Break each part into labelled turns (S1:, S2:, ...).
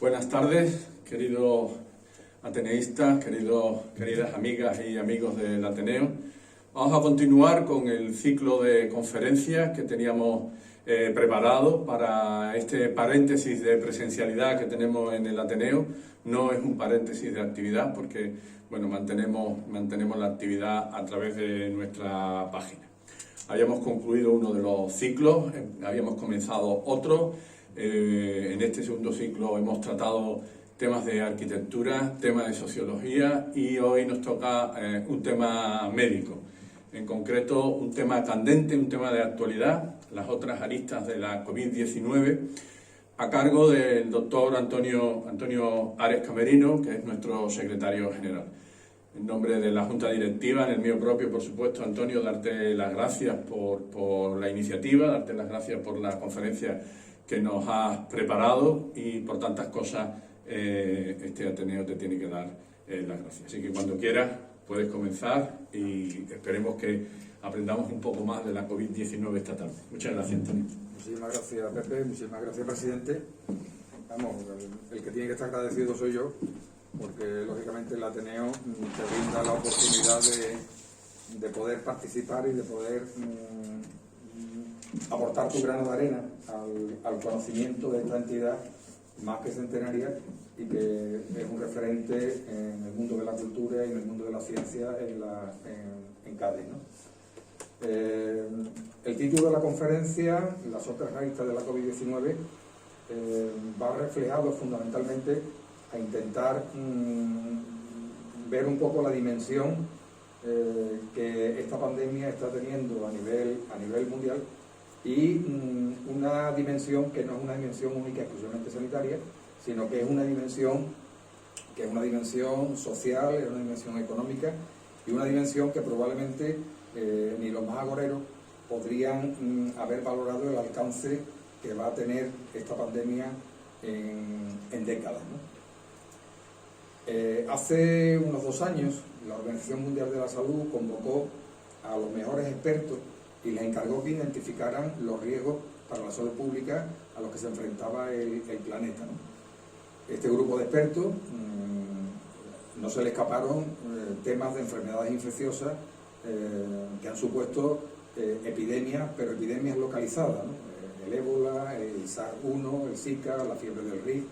S1: Buenas tardes, queridos ateneístas, queridas amigas y amigos del Ateneo. Vamos a continuar con el ciclo de conferencias que teníamos preparado para este paréntesis de presencialidad que tenemos en el Ateneo. No es un paréntesis de actividad porque mantenemos la actividad a través de nuestra página. Habíamos concluido uno de los ciclos, habíamos comenzado otro. En este segundo ciclo hemos tratado temas de arquitectura, temas de sociología y hoy nos toca un tema médico. En concreto, un tema candente, un tema de actualidad, las otras aristas de la COVID-19, a cargo del doctor Antonio Ares Camerino, que es nuestro secretario general. En nombre de la Junta Directiva, en el mío propio, por supuesto, Antonio, darte las gracias por la iniciativa, darte las gracias por la conferencia que nos has preparado y por tantas cosas este Ateneo te tiene que dar las gracias. Así que cuando quieras puedes comenzar y esperemos que aprendamos un poco más de la COVID-19 esta tarde. Muchas gracias, Antonio.
S2: Muchísimas gracias, Pepe. Muchísimas gracias, presidente. Vamos, el que tiene que estar agradecido soy yo, porque lógicamente el Ateneo te brinda la oportunidad de poder participar y de poder aportar tu grano de arena al conocimiento de esta entidad más que centenaria y que es un referente en el mundo de la cultura y en el mundo de la ciencia en Cádiz, ¿no? El título de la conferencia, las otras aristas de la COVID-19, va reflejado fundamentalmente a intentar ver un poco la dimensión que esta pandemia está teniendo a nivel mundial y una dimensión que no es una dimensión única exclusivamente sanitaria, sino que es una dimensión social, es una dimensión económica y una dimensión que probablemente ni los más agoreros podrían haber valorado el alcance que va a tener esta pandemia en décadas, ¿no? Hace unos 2 años la Organización Mundial de la Salud convocó a los mejores expertos y les encargó que identificaran los riesgos para la salud pública a los que se enfrentaba el planeta, ¿no? Este grupo de expertos no se le escaparon temas de enfermedades infecciosas que han supuesto epidemias, pero epidemias localizadas, ¿no? El ébola, el SARS-1, el Zika, la fiebre del Rift.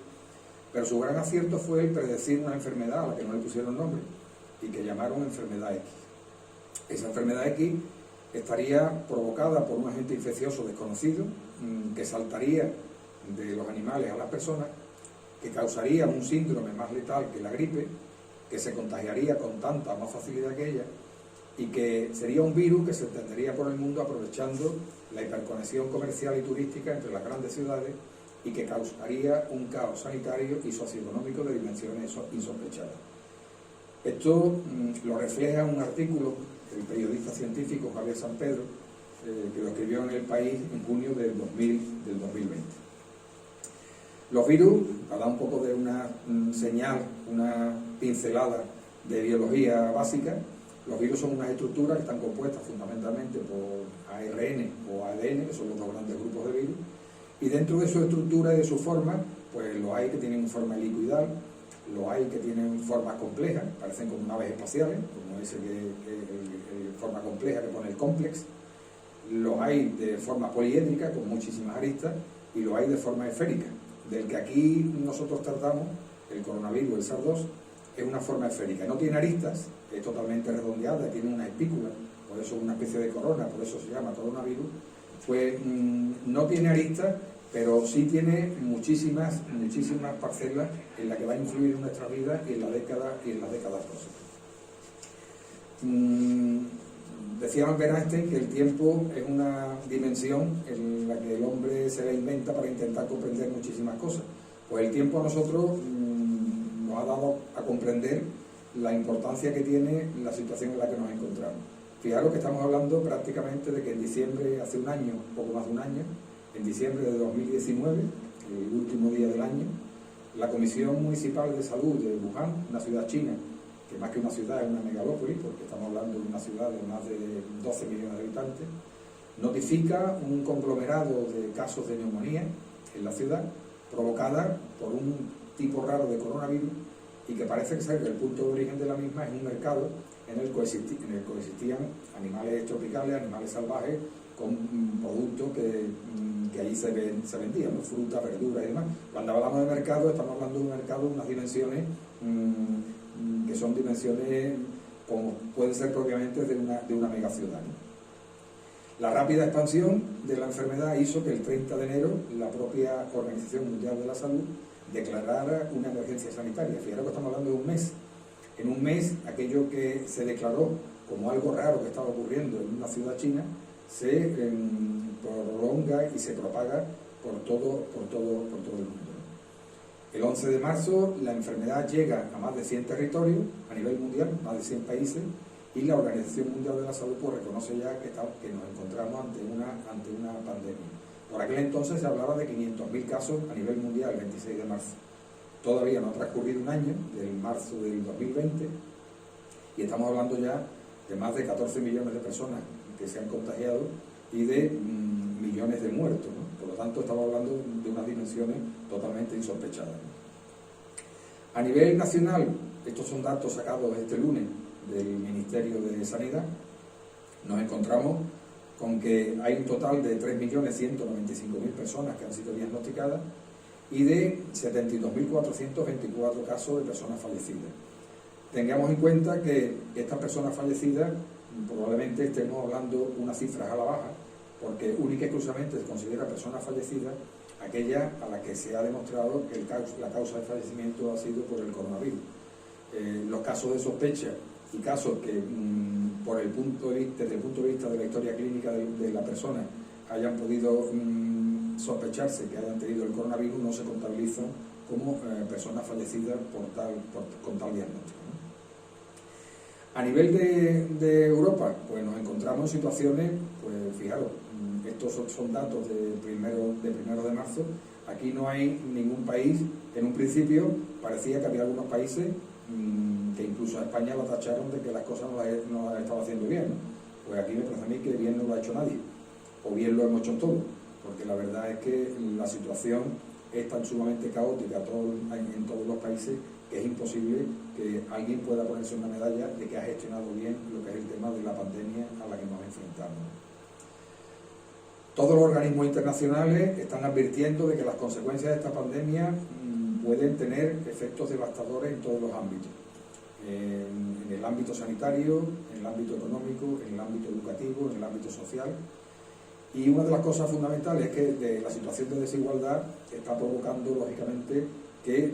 S2: Pero su gran acierto fue el predecir una enfermedad a la que no le pusieron nombre y que llamaron enfermedad X. Esa enfermedad X estaría provocada por un agente infeccioso desconocido que saltaría de los animales a las personas, que causaría un síndrome más letal que la gripe, que se contagiaría con tanta más facilidad que ella y que sería un virus que se extendería por el mundo aprovechando la hiperconexión comercial y turística entre las grandes ciudades y que causaría un caos sanitario y socioeconómico de dimensiones insospechadas. Esto lo refleja un artículo del periodista científico Javier San Pedro, que lo escribió en El País en junio del 2020. Los virus, para dar un poco de una señal, una pincelada de biología básica, los virus son unas estructuras que están compuestas fundamentalmente por ARN o ADN, que son los 2 grandes grupos de virus, y dentro de su estructura y de su forma, pues los hay que tienen forma helicoidal, los hay que tienen formas complejas, parecen como naves espaciales, como ese forma compleja que pone el complex, los hay de forma poliédrica, con muchísimas aristas, y los hay de forma esférica. Del que aquí nosotros tratamos, el coronavirus, el SARS-2, es una forma esférica. No tiene aristas, es totalmente redondeada, tiene una espícula, por eso es una especie de corona, por eso se llama coronavirus. Pues no tiene aristas, pero sí tiene muchísimas parcelas en las que va a influir en nuestra vida y en las décadas próximas. Decía Albert Einstein que el tiempo es una dimensión en la que el hombre se la inventa para intentar comprender muchísimas cosas. Pues el tiempo a nosotros nos ha dado a comprender la importancia que tiene la situación en la que nos encontramos. Fijaros que estamos hablando prácticamente de que en diciembre, hace un año, poco más de un año, en diciembre de 2019, el último día del año, la Comisión Municipal de Salud de Wuhan, una ciudad china, que más que una ciudad es una megalópolis, porque estamos hablando de una ciudad de más de 12 millones de habitantes, notifica un conglomerado de casos de neumonía en la ciudad provocada por un tipo raro de coronavirus y que parece ser que el punto de origen de la misma es un mercado en el que coexistían animales tropicales, animales salvajes, con productos que allí se vendían, ¿no? Fruta, verdura y demás. Cuando hablamos de mercado, estamos hablando de un mercado de unas dimensiones que son dimensiones como pueden ser propiamente de una megaciudad, ¿no? La rápida expansión de la enfermedad hizo que el 30 de enero la propia Organización Mundial de la Salud declarara una emergencia sanitaria. Fijaros que estamos hablando de un mes. En un mes, aquello que se declaró como algo raro que estaba ocurriendo en una ciudad china se prolonga y se propaga por todo el mundo. El 11 de marzo la enfermedad llega a más de 100 territorios a nivel mundial, más de 100 países, y la Organización Mundial de la Salud pues reconoce ya que nos encontramos ante una pandemia. Por aquel entonces se hablaba de 500.000 casos a nivel mundial el 26 de marzo. Todavía no ha transcurrido un año, del marzo del 2020, y estamos hablando ya de más de 14 millones de personas que se han contagiado y de millones de muertos, ¿no? Por lo tanto, estamos hablando de unas dimensiones totalmente insospechadas, ¿no? A nivel nacional, estos son datos sacados este lunes del Ministerio de Sanidad, nos encontramos con que hay un total de 3.195.000 personas que han sido diagnosticadas y de 72.424 casos de personas fallecidas. Tengamos en cuenta que estas personas fallecidas probablemente estemos hablando unas cifras a la baja, porque única y exclusivamente se considera personas fallecidas aquella a la que se ha demostrado que la causa de fallecimiento ha sido por el coronavirus. Los casos de sospecha y casos que desde el punto de vista de la historia clínica de la persona hayan podido sospecharse que hayan tenido el coronavirus no se contabilizan como personas fallecidas con tal diagnóstico, ¿no? A nivel de Europa, pues nos encontramos en situaciones, pues fijaros, estos son datos de primero de marzo, aquí no hay ningún país, en un principio parecía que había algunos países que incluso a España lo tacharon de que las cosas no las estaba haciendo bien, ¿no? Pues aquí me parece a mí que bien no lo ha hecho nadie, o bien lo hemos hecho todos, porque la verdad es que la situación es tan sumamente caótica en todos los países que es imposible que alguien pueda ponerse una medalla de que ha gestionado bien lo que es el tema de la pandemia a la que nos enfrentamos. Todos los organismos internacionales están advirtiendo de que las consecuencias de esta pandemia pueden tener efectos devastadores en todos los ámbitos. En el ámbito sanitario, en el ámbito económico, en el ámbito educativo, en el ámbito social. Y una de las cosas fundamentales es que la situación de desigualdad está provocando, lógicamente, que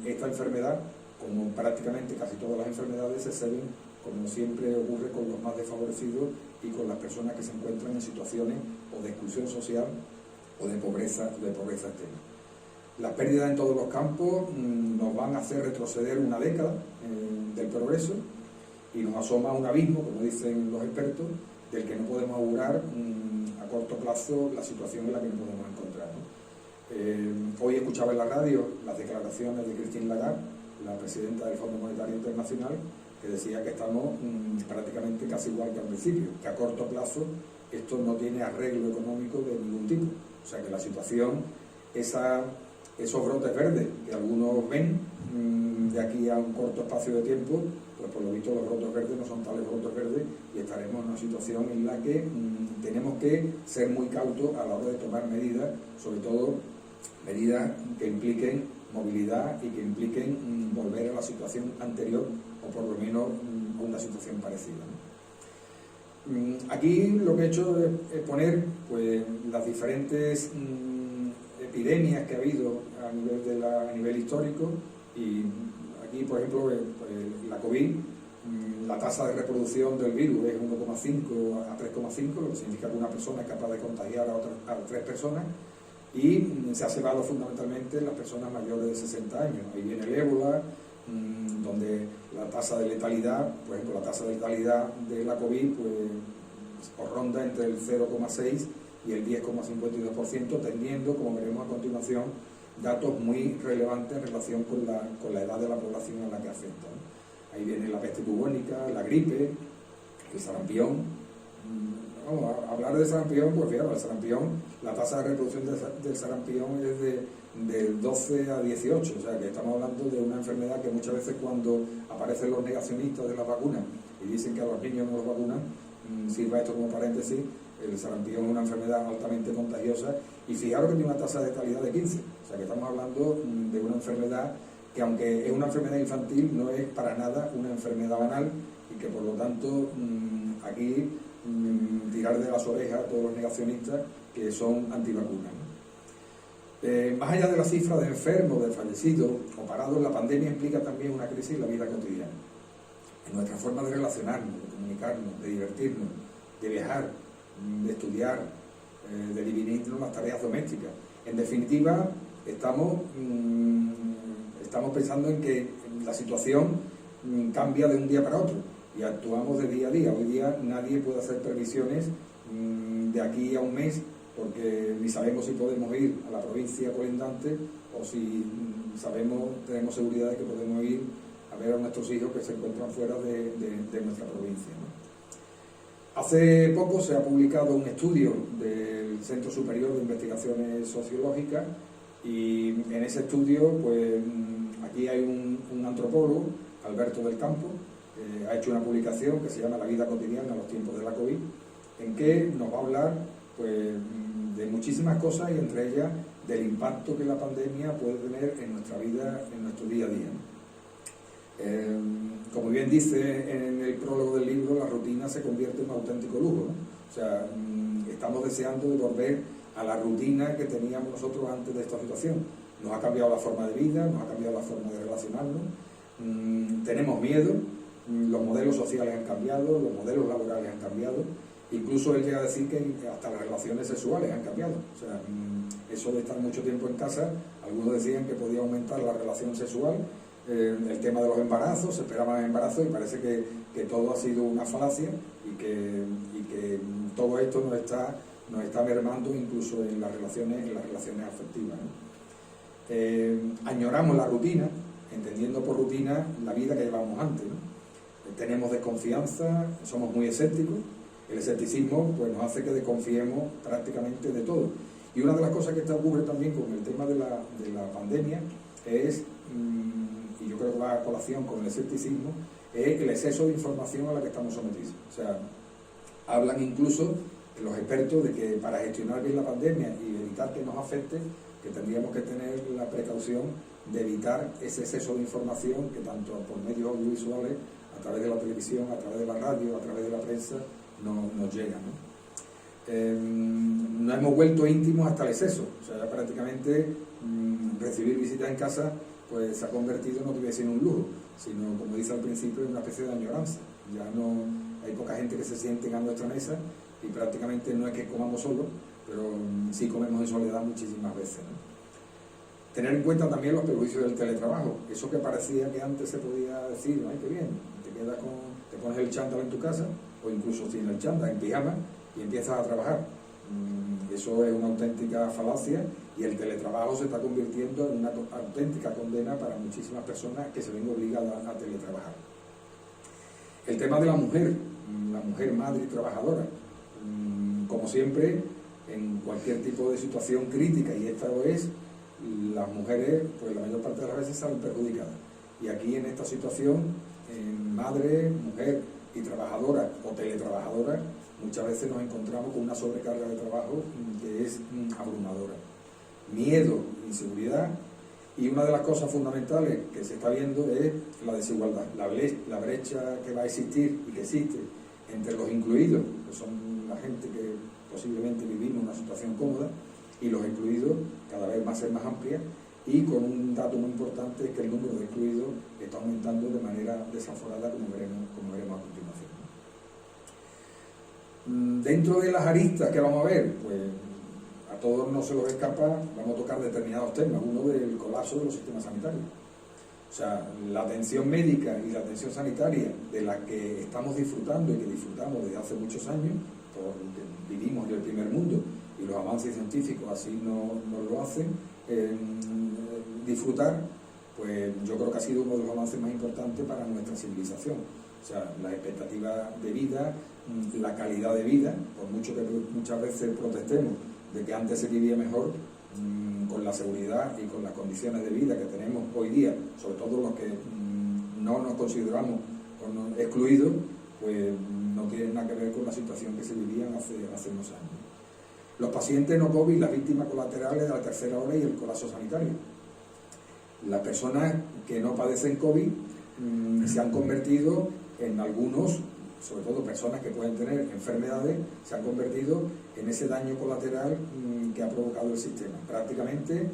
S2: esta enfermedad, como prácticamente casi todas las enfermedades, se ceden, como siempre ocurre, con los más desfavorecidos y con las personas que se encuentran en situaciones o de exclusión social o de pobreza extrema. Las pérdidas en todos los campos nos van a hacer retroceder una década del progreso y nos asoma un abismo, como dicen los expertos, del que no podemos augurar a corto plazo la situación en la que nos podemos encontrar, ¿no? Hoy escuchaba en la radio las declaraciones de Christine Lagarde, la presidenta del Fondo Monetario Internacional, que decía que estamos prácticamente casi igual que al principio, que a corto plazo esto no tiene arreglo económico de ningún tipo. O sea que la situación, esos brotes verdes que algunos ven de aquí a un corto espacio de tiempo, pues por lo visto los brotes verdes no son tales brotes verdes y estaremos en una situación en la que tenemos que ser muy cautos a la hora de tomar medidas, sobre todo medidas que impliquen movilidad y que impliquen volver a la situación anterior o por lo menos a una situación parecida, ¿no? Aquí lo que he hecho es poner pues las diferentes epidemias que ha habido a nivel histórico y aquí por ejemplo pues, la COVID, la tasa de reproducción del virus es 1,5 a 3,5, lo que significa que una persona es capaz de contagiar a 3 personas y se ha cebado fundamentalmente en las personas mayores de 60 años. Ahí viene el ébola, donde la tasa de letalidad, por ejemplo, la tasa de letalidad de la COVID pues ronda entre el 0,6 y el 10,52%, teniendo, como veremos a continuación, datos muy relevantes en relación con la edad de la población a la que afecta, ¿no? Ahí viene la peste bubónica, la gripe, el sarampión. vamos, a hablar de sarampión, pues fíjate, el sarampión, la tasa de reproducción del sarampión es del 12 a 18, o sea que estamos hablando de una enfermedad que muchas veces cuando aparecen los negacionistas de las vacunas y dicen que a los niños no los vacunan, sirva esto como paréntesis, el sarampión es una enfermedad altamente contagiosa y fijaros que tiene una tasa de letalidad de 15, o sea que estamos hablando de una enfermedad que aunque es una enfermedad infantil no es para nada una enfermedad banal y que por lo tanto aquí tirar de las orejas a todos los negacionistas que son antivacunas. Más allá de la cifra de enfermos, de fallecidos o parados, la pandemia implica también una crisis en la vida cotidiana, en nuestra forma de relacionarnos, de comunicarnos, de divertirnos, de viajar, de estudiar, de dividirnos las tareas domésticas. En definitiva, estamos pensando en que la situación cambia de un día para otro y actuamos de día a día. Hoy día nadie puede hacer previsiones de aquí a un mes porque ni sabemos si podemos ir a la provincia colindante o si tenemos seguridad de que podemos ir a ver a nuestros hijos que se encuentran fuera de nuestra provincia, ¿no? Hace poco se ha publicado un estudio del Centro Superior de Investigaciones Sociológicas y en ese estudio, pues aquí hay un antropólogo, Alberto del Campo, ha hecho una publicación que se llama La vida cotidiana a los tiempos de la COVID, en que nos va a hablar pues, de muchísimas cosas y entre ellas del impacto que la pandemia puede tener en nuestra vida, en nuestro día a día. Como bien dice en el prólogo del libro, la rutina se convierte en un auténtico lujo, ¿no? O sea, estamos deseando de volver a la rutina que teníamos nosotros antes de esta situación. Nos ha cambiado la forma de vida, nos ha cambiado la forma de relacionarnos, tenemos miedo, los modelos sociales han cambiado, los modelos laborales han cambiado, incluso él llega a decir que hasta las relaciones sexuales han cambiado. O sea, eso de estar mucho tiempo en casa, algunos decían que podía aumentar la relación sexual, el tema de los embarazos, se esperaban embarazos y parece que todo ha sido una falacia y que todo esto nos está mermando incluso en las relaciones afectivas, ¿no? Añoramos la rutina, entendiendo por rutina la vida que llevamos antes, ¿no? Tenemos desconfianza, somos muy escépticos, el escepticismo pues, nos hace que desconfiemos prácticamente de todo. Y una de las cosas que ocurre también con el tema de la pandemia es, y yo creo que va a colación con el escepticismo, es el exceso de información a la que estamos sometidos. O sea, hablan incluso los expertos de que para gestionar bien la pandemia y evitar que nos afecte, que tendríamos que tener la precaución de evitar ese exceso de información que tanto por medios audiovisuales, a través de la televisión, a través de la radio, a través de la prensa, nos llega, ¿no? Nos hemos vuelto íntimos hasta el exceso, o sea, prácticamente recibir visitas en casa pues se ha convertido, no te voy a decir en un lujo, sino, como dice al principio, en una especie de añoranza. Ya no hay poca gente que se siente a nuestra mesa y prácticamente no es que comamos solo, pero sí comemos en soledad muchísimas veces, ¿no? Tener en cuenta también los perjuicios del teletrabajo, eso que parecía que antes se podía decir, ay, qué bien, te pones el chándal en tu casa, o incluso sin el chándal, en pijama, y empiezas a trabajar. Eso es una auténtica falacia y el teletrabajo se está convirtiendo en una auténtica condena para muchísimas personas que se ven obligadas a teletrabajar. El tema de la mujer madre y trabajadora, como siempre, en cualquier tipo de situación crítica, y esta lo es, las mujeres, pues la mayor parte de las veces salen perjudicadas. Y aquí en esta situación, madre, mujer y trabajadora o teletrabajadora, muchas veces nos encontramos con una sobrecarga de trabajo que es abrumadora. Miedo, inseguridad, y una de las cosas fundamentales que se está viendo es la desigualdad, la brecha que va a existir y que existe entre los incluidos, que son la gente que posiblemente vivimos una situación cómoda, y los excluidos cada vez va a ser más amplia, y con un dato muy importante es que el número de excluidos está aumentando de manera desaforada, como veremos a continuación. Dentro de las aristas que vamos a ver, pues a todos no se los escapa, vamos a tocar determinados temas. Uno del colapso de los sistemas sanitarios. O sea, la atención médica y la atención sanitaria de la que estamos disfrutando y que disfrutamos desde hace muchos años, porque vivimos en el primer mundo y los avances científicos así nos lo hacen disfrutar, pues yo creo que ha sido uno de los avances más importantes para nuestra civilización. O sea, las expectativas de vida, la calidad de vida, por mucho que muchas veces protestemos de que antes se vivía mejor, con la seguridad y con las condiciones de vida que tenemos hoy día, sobre todo los que no nos consideramos excluidos, pues no tiene nada que ver con la situación que se vivían hace unos años. Los pacientes no COVID, las víctimas colaterales de la tercera ola y el colapso sanitario. Las personas que no padecen COVID se han convertido en algunos, sobre todo personas que pueden tener enfermedades, se han convertido en ese daño colateral que ha provocado el sistema. Prácticamente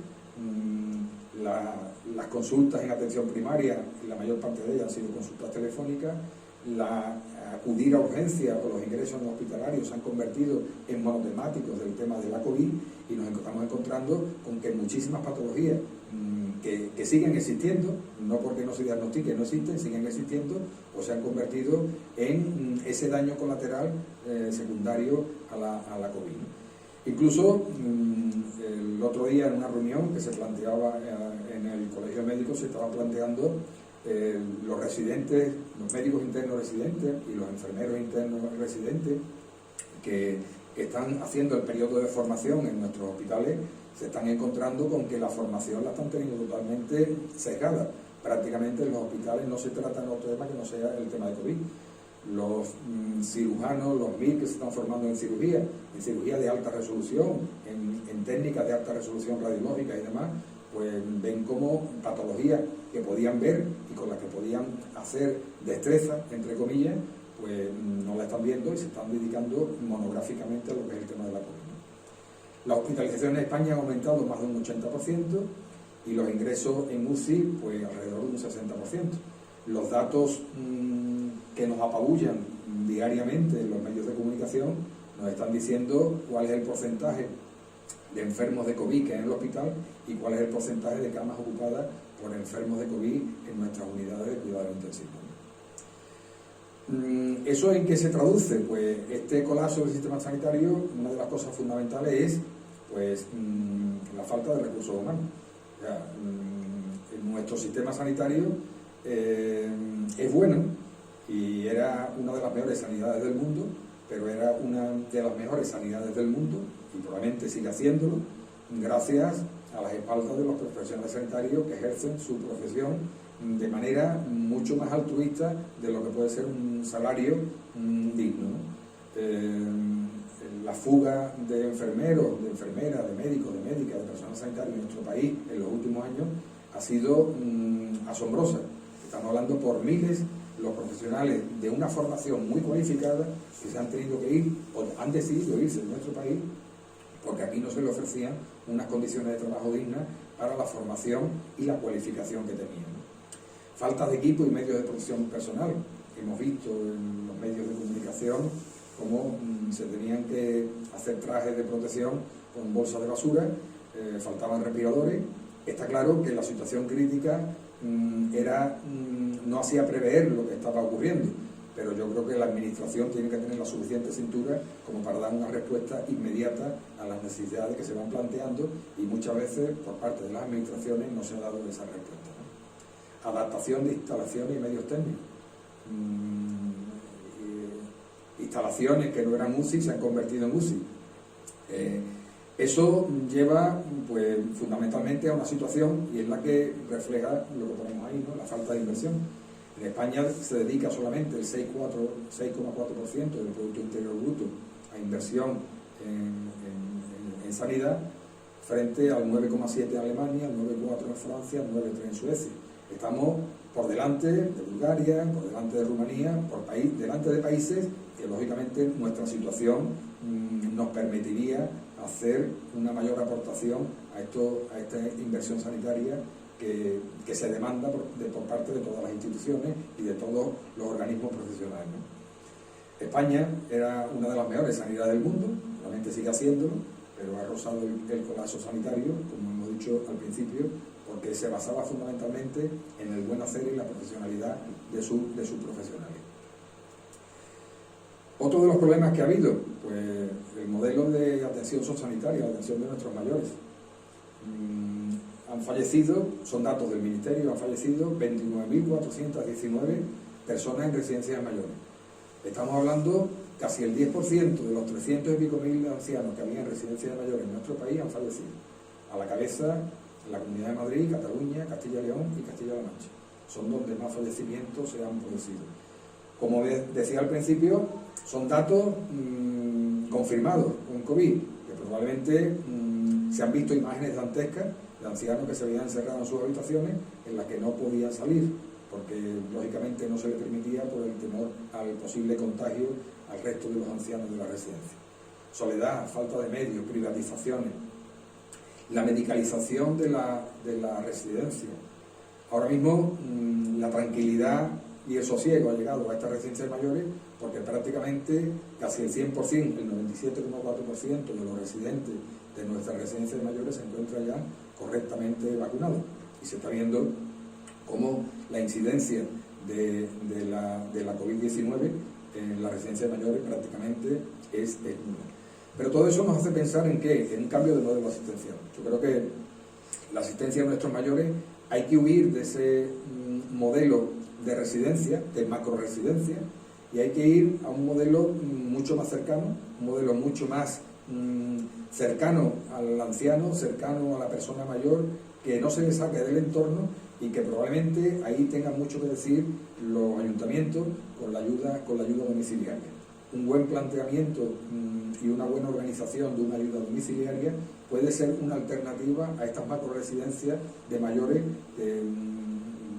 S2: las consultas en atención primaria, la mayor parte de ellas han sido consultas telefónicas, acudir a urgencias o los ingresos no hospitalarios se han convertido en monotemáticos del tema de la COVID, y nos estamos encontrando con que muchísimas patologías que siguen existiendo, no porque no se diagnostiquen, no existen, siguen existiendo o se han convertido en ese daño colateral secundario a la COVID. Incluso el otro día en una reunión que se planteaba en el Colegio de Médicos se estaba planteando los residentes, los médicos internos residentes y los enfermeros internos residentes que están haciendo el periodo de formación en nuestros hospitales, se están encontrando con que la formación la están teniendo totalmente sesgada. Prácticamente en los hospitales no se trata de otro tema que no sea el tema de COVID. Los cirujanos, los MIR que se están formando en cirugía de alta resolución, en técnicas de alta resolución radiológica y demás, pues ven como patologías que podían ver y con las que podían hacer destreza, entre comillas, pues no la están viendo y se están dedicando monográficamente a lo que es el tema de la COVID. La hospitalización en España ha aumentado más de un 80% y los ingresos en UCI pues alrededor de un 60%. Los datos que nos apabullan diariamente en los medios de comunicación nos están diciendo cuál es el porcentaje de enfermos de COVID que hay en el hospital y cuál es el porcentaje de camas ocupadas por enfermos de COVID en nuestras unidades de cuidado intensivo. ¿Eso en qué se traduce? Pues este colapso del sistema sanitario, una de las cosas fundamentales es pues la falta de recursos humanos. O sea, nuestro sistema sanitario es bueno y era una de las mejores sanidades del mundo, pero era una de las mejores sanidades del mundo y probablemente sigue haciéndolo gracias a las espaldas de los profesionales sanitarios que ejercen su profesión de manera mucho más altruista de lo que puede ser un salario digno, ¿no? La fuga de enfermeros, de enfermeras, de médicos, de médicas, de personal sanitario en nuestro país en los últimos años ha sido asombrosa. Estamos hablando por miles los profesionales de una formación muy cualificada que se han tenido que ir o han decidido irse de nuestro país porque aquí no se les ofrecían unas condiciones de trabajo dignas para la formación y la cualificación que tenían. Falta de equipo y medios de protección personal. Hemos visto en los medios de comunicación cómo se tenían que hacer trajes de protección con bolsas de basura, faltaban respiradores. Está claro que la situación crítica no hacía prever lo que estaba ocurriendo, pero yo creo que la administración tiene que tener la suficiente cintura como para dar una respuesta inmediata a las necesidades que se van planteando y muchas veces por parte de las administraciones no se ha dado esa respuesta, ¿no? Adaptación de instalaciones y medios técnicos. Instalaciones que no eran UCI se han convertido en UCI. Eso lleva pues fundamentalmente a una situación y es la que refleja lo que ponemos ahí, ¿no? La falta de inversión. En España se dedica solamente el 6,4% del Producto Interior Bruto a inversión en sanidad frente al 9,7% en Alemania, al 9,4% en Francia, al 9,3% en Suecia. Estamos por delante de Bulgaria, por delante de Rumanía, delante de países que lógicamente nuestra situación nos permitiría hacer una mayor aportación a esta inversión sanitaria que se demanda por parte de todas las instituciones y de todos los organismos profesionales, ¿no? España era una de las mejores sanidades del mundo, realmente sigue haciéndolo, pero ha rozado el colapso sanitario, como hemos dicho al principio, porque se basaba fundamentalmente en el buen hacer y la profesionalidad de sus profesionales. Otro de los problemas que ha habido, pues el modelo de atención sociosanitaria, la atención de nuestros mayores. Han fallecido, son datos del Ministerio, han fallecido 29.419 personas en residencias mayores. Estamos hablando casi el 10% de los 300 y pico mil ancianos que había en residencias de mayores en nuestro país han fallecido. A la cabeza, la Comunidad de Madrid, Cataluña, Castilla y León y Castilla-La Mancha. Son donde más fallecimientos se han producido. Como decía al principio, son datos confirmados con COVID, que probablemente se han visto imágenes dantescas de ancianos que se habían encerrado en sus habitaciones en las que no podían salir, porque lógicamente no se les permitía por el temor al posible contagio al resto de los ancianos de la residencia. Soledad, falta de medios, privatizaciones, la medicalización de la residencia. Ahora mismo la tranquilidad y el sosiego ha llegado a estas residencias mayores porque prácticamente casi el 100%, el 97,4% de los residentes de nuestras residencias mayores se encuentran ya correctamente vacunados. Y se está viendo cómo la incidencia de la COVID-19 en las residencias mayores prácticamente es nula. Pero todo eso nos hace pensar en ¿qué? En un cambio de modelo asistencial. Yo creo que la asistencia a nuestros mayores hay que huir de ese modelo de residencia, de macroresidencia, y hay que ir a un modelo mucho más cercano, un modelo mucho más cercano al anciano, cercano a la persona mayor, que no se le saque del entorno y que probablemente ahí tengan mucho que decir los ayuntamientos con la ayuda domiciliaria. Un buen planteamiento y una buena organización de una ayuda domiciliaria puede ser una alternativa a estas macroresidencias de mayores que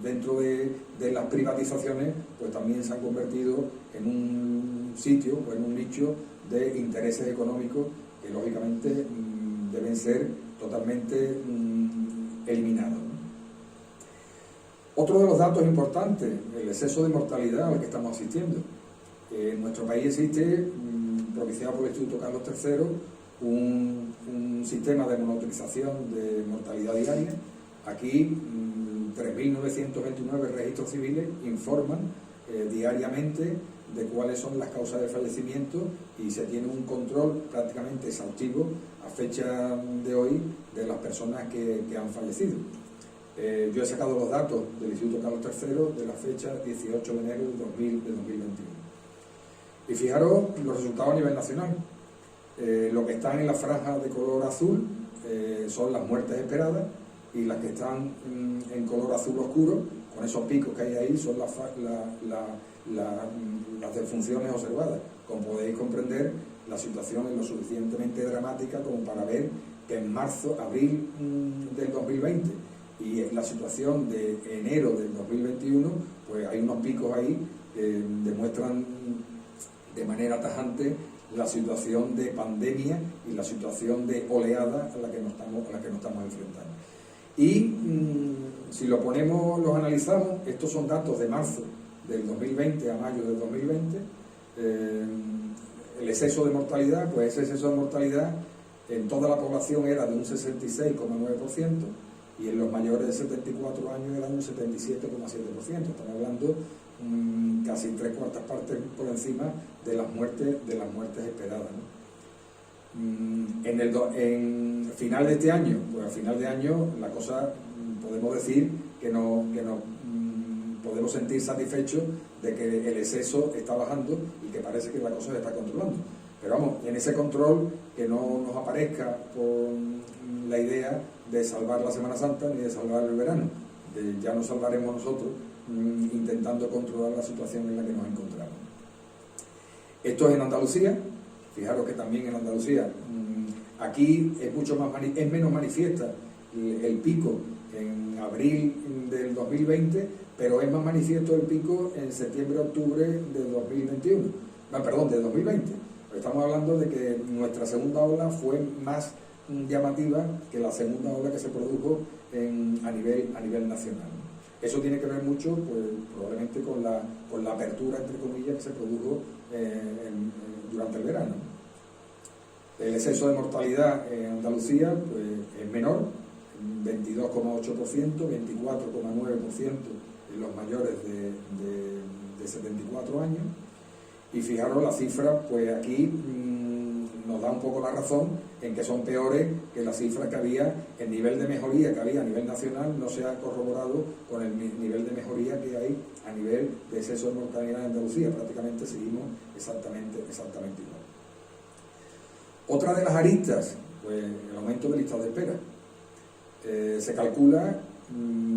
S2: dentro de las privatizaciones pues también se han convertido en un sitio o en un nicho de intereses económicos que lógicamente deben ser totalmente eliminados, ¿no? Otro de los datos importantes, el exceso de mortalidad al que estamos asistiendo. En nuestro país existe, propiciado por el Instituto Carlos III, un sistema de monitorización de mortalidad diaria. Aquí 3.929 registros civiles informan diariamente de cuáles son las causas de fallecimiento y se tiene un control prácticamente exhaustivo a fecha de hoy de las personas que han fallecido. Yo he sacado los datos del Instituto Carlos III de la fecha 18 de enero de 2021. Y fijaros los resultados a nivel nacional. Lo que están en la franja de color azul son las muertes esperadas, y las que están en color azul oscuro, con esos picos que hay ahí, son las defunciones observadas. Como podéis comprender, la situación es lo suficientemente dramática como para ver que en abril del 2020 y la situación de enero del 2021, pues hay unos picos ahí que demuestran de manera tajante la situación de pandemia y la situación de oleada a la que nos estamos enfrentando. Y si los analizamos, estos son datos de marzo del 2020 a mayo del 2020, el exceso de mortalidad, pues ese exceso de mortalidad en toda la población era de un 66,9% y en los mayores de 74 años era de un 77,7%. Estamos hablando casi 3/4 partes por encima de las muertes esperadas, ¿no? En final de este año, pues a final de año la cosa podemos decir que no podemos sentir satisfechos de que el exceso está bajando y que parece que la cosa se está controlando. Pero vamos, en ese control que no nos aparezca con la idea de salvar la Semana Santa ni de salvar el verano. Ya nos salvaremos nosotros intentando controlar la situación en la que nos encontramos. Esto es en Andalucía. Fijaros que también en Andalucía, aquí es menos manifiesta el pico en abril del 2020, pero es más manifiesto el pico en septiembre-octubre del 2021. Perdón, del 2020. Estamos hablando de que nuestra segunda ola fue más llamativa que la segunda ola que se produjo a nivel nacional. Eso tiene que ver mucho, pues, probablemente con la apertura, entre comillas, que se produjo durante el verano. El exceso de mortalidad en Andalucía pues, es menor, 22,8%, 24,9% en los mayores de 74 años. Y fijaros la cifra, pues aquí nos da un poco la razón en que son peores que las cifras que había. El nivel de mejoría que había a nivel nacional no se ha corroborado con el nivel de mejoría que hay a nivel de exceso de mortalidad en Andalucía. Prácticamente seguimos exactamente igual. Otra de las aristas, pues el aumento de listas de espera. Se calcula,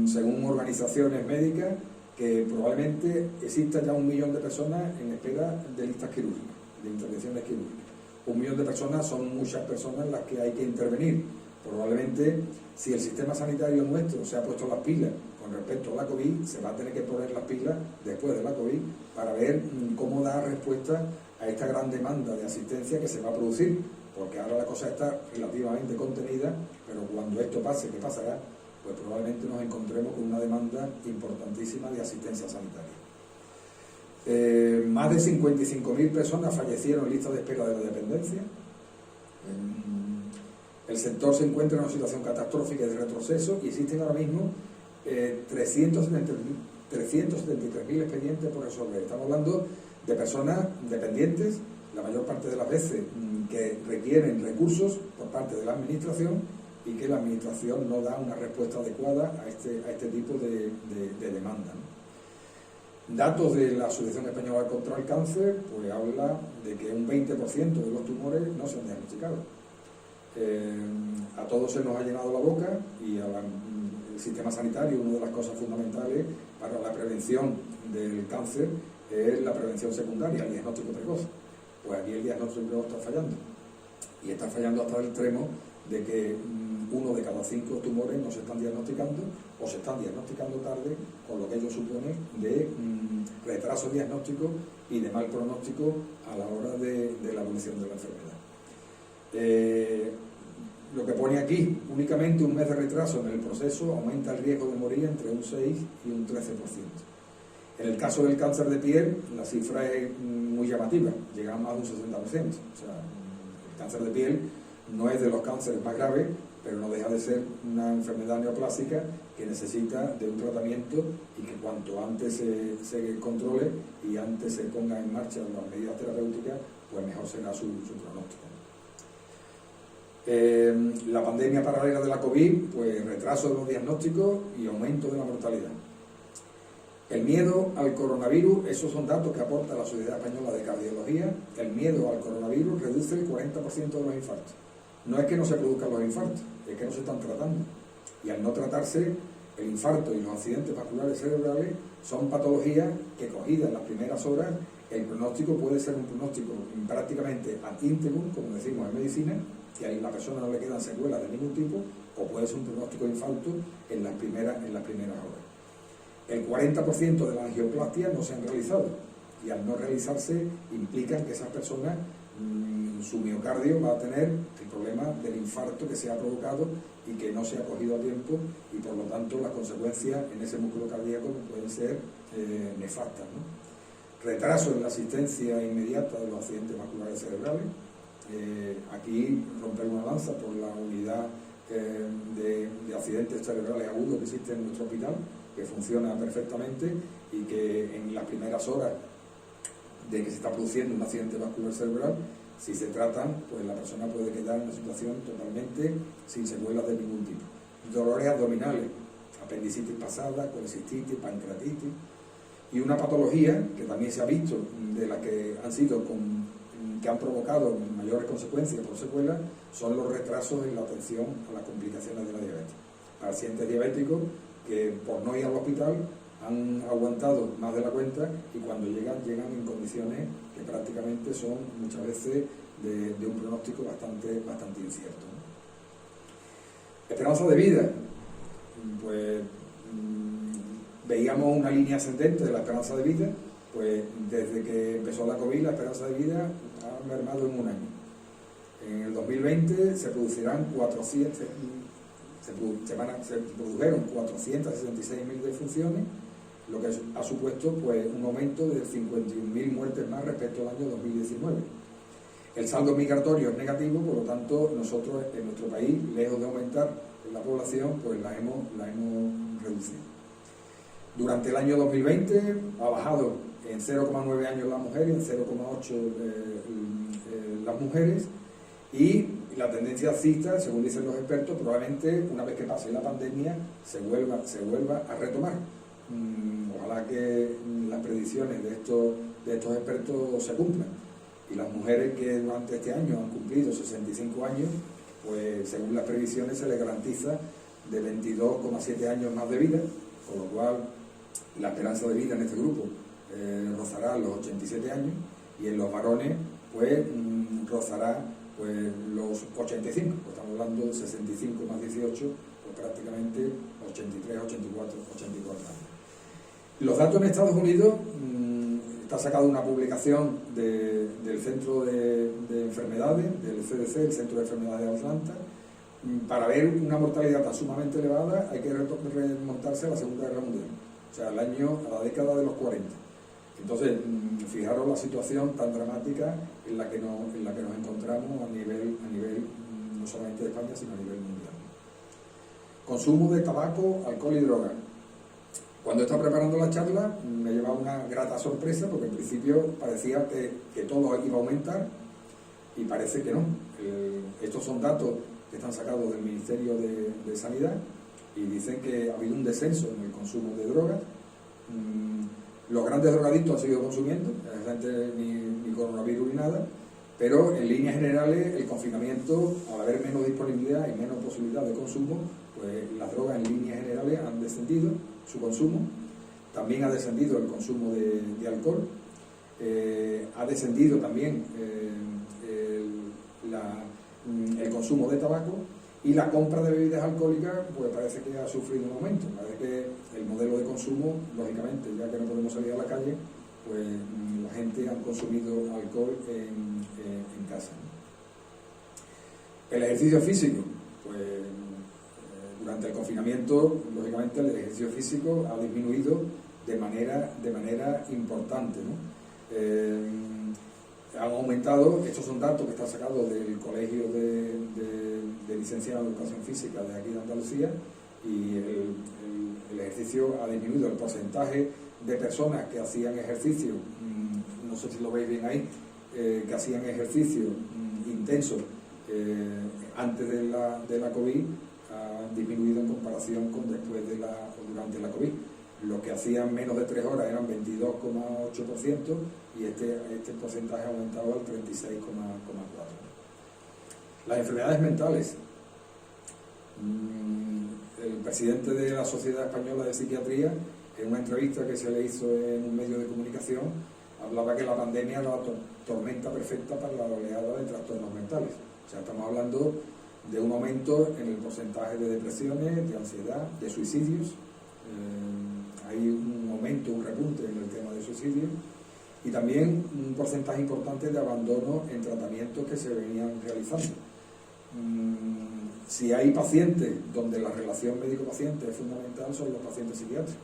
S2: según organizaciones médicas, que probablemente exista ya 1 millón de personas en espera de listas quirúrgicas, de intervenciones quirúrgicas. 1 millón de personas son muchas personas las que hay que intervenir. Probablemente, si el sistema sanitario nuestro se ha puesto las pilas con respecto a la COVID, se va a tener que poner las pilas después de la COVID para ver cómo dar respuesta a esta gran demanda de asistencia que se va a producir, porque ahora la cosa está relativamente contenida, pero cuando esto pase, ¿qué pasará? Pues probablemente nos encontremos con una demanda importantísima de asistencia sanitaria. Más de 55.000 personas fallecieron en lista de espera de la dependencia. El sector se encuentra en una situación catastrófica de retroceso y existen ahora mismo 373.000 expedientes por resolver. Estamos hablando de personas dependientes, la mayor parte de las veces que requieren recursos por parte de la administración y que la administración no da una respuesta adecuada a este tipo de demanda, ¿no? Datos de la Asociación Española contra el Cáncer pues habla de que un 20% de los tumores no se han diagnosticado. A todos se nos ha llenado la boca y al sistema sanitario una de las cosas fundamentales para la prevención del cáncer es la prevención secundaria, el diagnóstico precoz. Pues aquí el diagnóstico precoz está fallando. Y está fallando hasta el extremo de que 1 de cada 5 tumores no se están diagnosticando o se están diagnosticando tarde, con lo que ello supone de retraso diagnóstico y de mal pronóstico a la hora de la evolución de la enfermedad. Lo que pone aquí, únicamente un mes de retraso en el proceso aumenta el riesgo de morir entre un 6 y un 13%. En el caso del cáncer de piel, la cifra es muy llamativa, llega a más de un 60%. O sea, el cáncer de piel no es de los cánceres más graves, pero no deja de ser una enfermedad neoplásica que necesita de un tratamiento y que cuanto antes se controle y antes se ponga en marcha las medidas terapéuticas, pues mejor será su pronóstico. La pandemia paralela de la COVID, pues retraso de los diagnósticos y aumento de la mortalidad. El miedo al coronavirus, esos son datos que aporta la Sociedad Española de Cardiología. El miedo al coronavirus reduce el 40% de los infartos. No es que no se produzcan los infartos, es que no se están tratando. Y al no tratarse, el infarto y los accidentes vasculares cerebrales son patologías que, cogidas en las primeras horas, el pronóstico puede ser un pronóstico prácticamente ad integrum, como decimos en medicina, que a la persona no le quedan secuelas de ningún tipo, o puede ser un pronóstico de infarto en las primeras horas. El 40% de las angioplastias no se han realizado, y al no realizarse implican que esas personas, su miocardio va a tener el problema del infarto que se ha provocado y que no se ha cogido a tiempo, y por lo tanto las consecuencias en ese músculo cardíaco pueden ser nefastas, ¿no? Retraso en la asistencia inmediata de los accidentes vasculares cerebrales. Aquí romper una lanza por la unidad de accidentes cerebrales agudos que existe en nuestro hospital, que funciona perfectamente y que en las primeras horas de que se está produciendo un accidente vascular cerebral, si se tratan, pues la persona puede quedar en una situación totalmente sin secuelas de ningún tipo. Dolores abdominales, apendicitis pasada, colecistitis, pancreatitis, y una patología que también se ha visto, de las que han provocado mayores consecuencias por secuelas, son los retrasos en la atención a las complicaciones de la diabetes. Pacientes diabéticos que por no ir al hospital han aguantado más de la cuenta y cuando llegan en condiciones que prácticamente son muchas veces de un pronóstico bastante incierto, ¿no? Esperanza de vida, pues veíamos una línea ascendente de la esperanza de vida, pues desde que empezó la COVID la esperanza de vida ha mermado en un año. En el 2020 se produjeron 466.000 defunciones, lo que ha supuesto pues un aumento de 51.000 muertes más respecto al año 2019. El saldo migratorio es negativo, por lo tanto nosotros en nuestro país, lejos de aumentar la población, pues la hemos reducido. Durante el año 2020 ha bajado en 0,9 años las mujeres, en 0,8 las mujeres, Y la tendencia alcista, según dicen los expertos, probablemente una vez que pase la pandemia se vuelva a retomar. Ojalá que las predicciones de estos expertos se cumplan. Y las mujeres que durante este año han cumplido 65 años, pues según las previsiones se les garantiza de 22,7 años más de vida, con lo cual la esperanza de vida en este grupo rozará los 87 años, y en los varones pues rozará pues los 85, pues estamos hablando de 65 más 18, pues prácticamente 83, 84 años. Los datos en Estados Unidos, está sacada una publicación del Centro de Enfermedades, del CDC, el Centro de Enfermedades de Atlanta. Para ver una mortalidad tan sumamente elevada hay que remontarse a la Segunda Guerra Mundial, o sea, a la década de los 40. Entonces, fijaros la situación tan dramática en la que nos encontramos a nivel no solamente de España, sino a nivel mundial. Consumo de tabaco, alcohol y droga. Cuando estaba preparando la charla me llevaba una grata sorpresa, porque en principio parecía que todo iba a aumentar, y parece que no. Estos son datos que están sacados del Ministerio de Sanidad, y dicen que ha habido un descenso en el consumo de drogas. Los grandes drogadictos han seguido consumiendo, ni coronavirus ni nada, pero en líneas generales el confinamiento, al haber menos disponibilidad y menos posibilidad de consumo, pues las drogas en líneas generales han descendido su consumo. También ha descendido el consumo de alcohol, ha descendido también el consumo de tabaco, y la compra de bebidas alcohólicas pues parece que ha sufrido un aumento. Parece que el modelo de consumo, lógicamente, ya que no podemos salir a la calle, pues la gente ha consumido alcohol en casa. El ejercicio físico, pues durante el confinamiento, lógicamente el ejercicio físico ha disminuido de manera importante, ¿no? Han aumentado, estos son datos que están sacados del Colegio de Licenciados en Educación Física de aquí de Andalucía, y el ejercicio ha disminuido. El porcentaje de personas que hacían ejercicio, no sé si lo veis bien ahí, que hacían ejercicio intenso antes de la COVID, ha disminuido en comparación con después o durante la COVID. Los que hacían menos de 3 horas eran 22,8%, y este porcentaje ha aumentado al 36,4%. Las enfermedades mentales. El presidente de la Sociedad Española de Psiquiatría, en una entrevista que se le hizo en un medio de comunicación, hablaba que la pandemia era la tormenta perfecta para la oleada de trastornos mentales. O sea, estamos hablando de un aumento en el porcentaje de depresiones, de ansiedad, de suicidios. Hay un aumento, un repunte en el tema de suicidio, y también un porcentaje importante de abandono en tratamientos que se venían realizando. Si hay pacientes donde la relación médico-paciente es fundamental, son los pacientes psiquiátricos.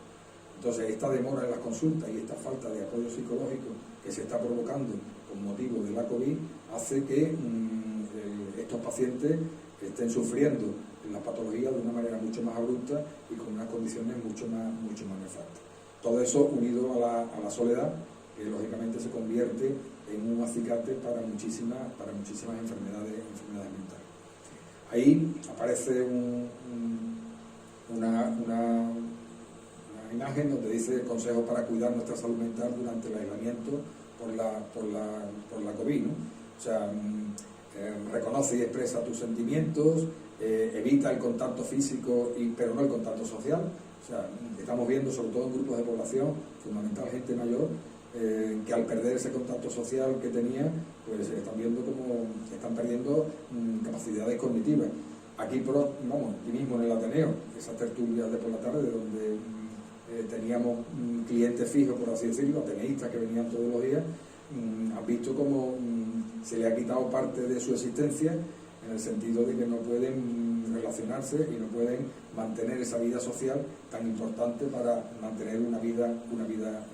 S2: Entonces, esta demora en las consultas y esta falta de apoyo psicológico que se está provocando con motivo de la COVID hace que estos pacientes estén sufriendo las patologías de una manera mucho más abrupta y con unas condiciones mucho más nefastas. Todo eso unido a la soledad, que lógicamente se convierte en un acicate para muchísimas enfermedades mentales. Ahí aparece una imagen donde dice consejos para cuidar nuestra salud mental durante el aislamiento por la COVID, ¿no? O sea, reconoce y expresa tus sentimientos, evita el contacto físico, pero no el contacto social. O sea, estamos viendo, sobre todo en grupos de población, fundamental gente mayor, que al perder ese contacto social que tenía, pues están viendo como están perdiendo capacidades cognitivas. Aquí mismo en el Ateneo, esas tertulias de por la tarde, donde teníamos clientes fijos, por así decirlo, ateneístas que venían todos los días, han visto cómo se le ha quitado parte de su existencia, en el sentido de que no pueden relacionarse y no pueden mantener esa vida social tan importante para mantener una vida plena.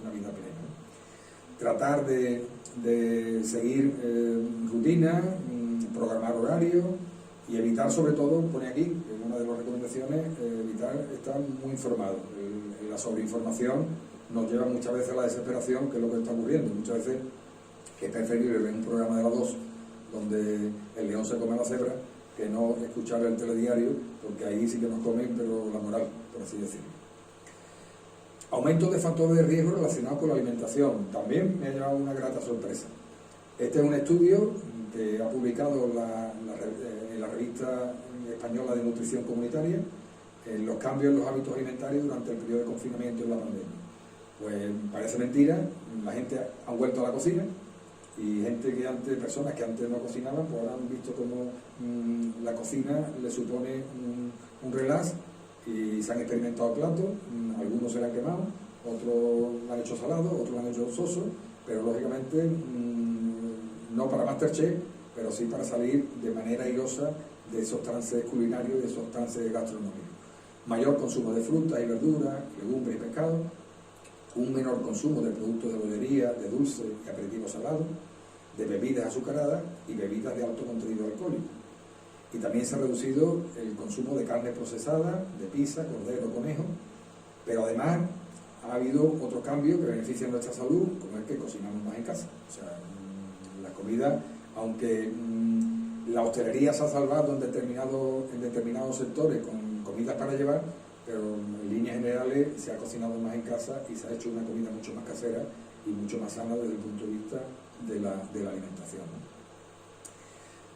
S2: Tratar de seguir rutinas, programar horarios y evitar, sobre todo, pone aquí, en una de las recomendaciones, evitar estar muy informado. La sobreinformación nos lleva muchas veces a la desesperación, que es lo que está ocurriendo. Muchas veces es preferible ver un programa de las 2 donde el león se come a la cebra que no escuchar el telediario, porque ahí sí que nos comen, pero la moral, por así decirlo. Aumento de factores de riesgo relacionados con la alimentación. También me ha llevado una grata sorpresa. Este es un estudio que ha publicado en la revista española de nutrición comunitaria los cambios en los hábitos alimentarios durante el periodo de confinamiento en la pandemia. Pues parece mentira, la gente ha vuelto a la cocina y personas que antes no cocinaban, pues ahora han visto cómo la cocina le supone un relax y se han experimentado platos, algunos se le han quemado, otros lo han hecho salado, otros lo han hecho soso, pero lógicamente no para Masterchef, pero sí para salir de manera airosa de esos trances culinarios y de esos trances gastronómicos. Mayor consumo de frutas y verduras, legumbres y pescado, un menor consumo de productos de bollería, de dulce y aperitivos salados, de bebidas azucaradas y bebidas de alto contenido alcohólico. Y también se ha reducido el consumo de carne procesada, de pizza, cordero, conejo, pero además ha habido otros cambios que benefician nuestra salud, como es que cocinamos más en casa. O sea, la comida, aunque la hostelería se ha salvado en determinados sectores con comidas para llevar, pero en líneas generales se ha cocinado más en casa y se ha hecho una comida mucho más casera y mucho más sana desde el punto de vista de la alimentación, ¿no?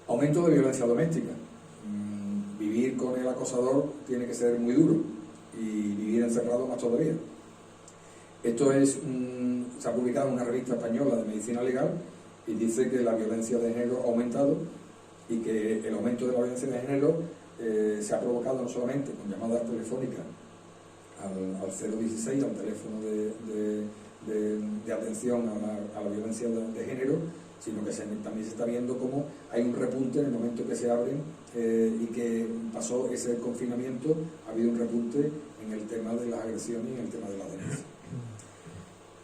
S2: Aumento de violencia doméstica. Vivir con el acosador tiene que ser muy duro y vivir encerrado más todavía. Esto se ha publicado en una revista española de medicina legal y dice que la violencia de género ha aumentado y que el aumento de la violencia de género se ha provocado no solamente con llamadas telefónicas al 016, al teléfono de atención a la violencia de género, sino que también se está viendo cómo hay un repunte en el momento que se abren y que pasó ese confinamiento, ha habido un repunte en el tema de las agresiones y en el tema de la denuncia.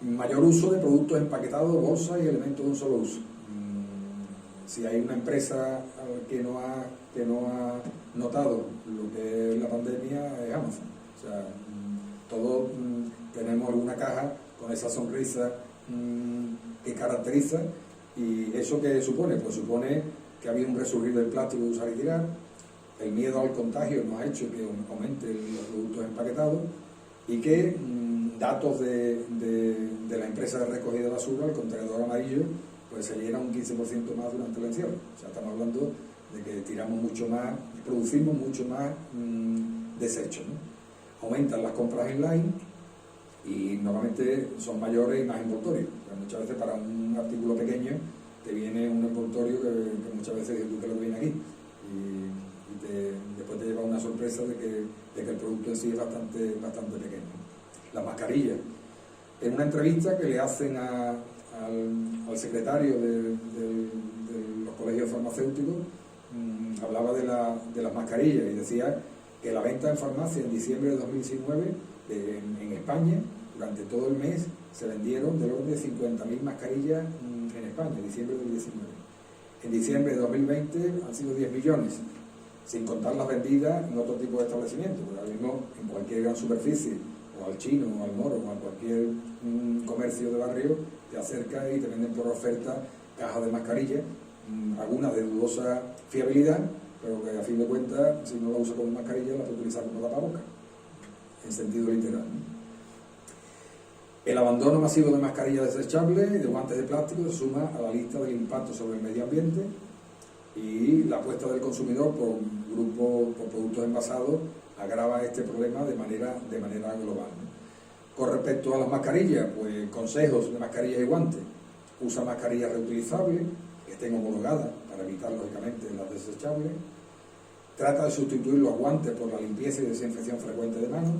S2: Mayor uso de productos empaquetados, bolsas y elementos de un solo uso. Si hay una empresa que no ha notado lo que es la pandemia, es Amazon. O sea, todos tenemos alguna caja con esa sonrisa que caracteriza, y ¿eso qué supone? Pues supone que ha habido un resurgir del plástico de usar y tirar, el miedo al contagio nos ha hecho que aumente los productos empaquetados y que datos de la empresa de recogida de basura, el contenedor amarillo, pues se llena un 15% más durante el encierro. O sea, estamos hablando de que tiramos mucho más, producimos mucho más desechos, ¿no? Aumentan las compras online y normalmente son mayores y más envoltorios. Muchas veces para un artículo pequeño te viene un envoltorio que muchas veces dices tú que lo viene aquí y después te lleva una sorpresa de que el producto en sí es bastante pequeño. Las mascarillas. En una entrevista que le hacen al secretario de los colegios farmacéuticos, hablaba de las mascarillas y decía que la venta en farmacia en diciembre de 2019 en España, durante todo el mes, se vendieron del orden de 50.000 mascarillas en España, en diciembre de 2019. En diciembre de 2020 han sido 10 millones, sin contar las vendidas en otro tipo de establecimientos, porque ahora mismo en cualquier gran superficie, o al chino, o al moro, o a cualquier comercio de barrio, te acercas y te venden por oferta cajas de mascarillas, algunas de dudosa fiabilidad, pero que a fin de cuentas, si no la usas como mascarilla, la puedes utilizar como tapabocas, en sentido literal, ¿no? El abandono masivo de mascarillas desechables y de guantes de plástico se suma a la lista del impacto sobre el medio ambiente, y la apuesta del consumidor por productos envasados agrava este problema de manera global, ¿no? Con respecto a las mascarillas, pues consejos de mascarillas y guantes: usa mascarillas reutilizables que estén homologadas para evitar lógicamente las desechables. Trata de sustituir los guantes por la limpieza y desinfección frecuente de manos.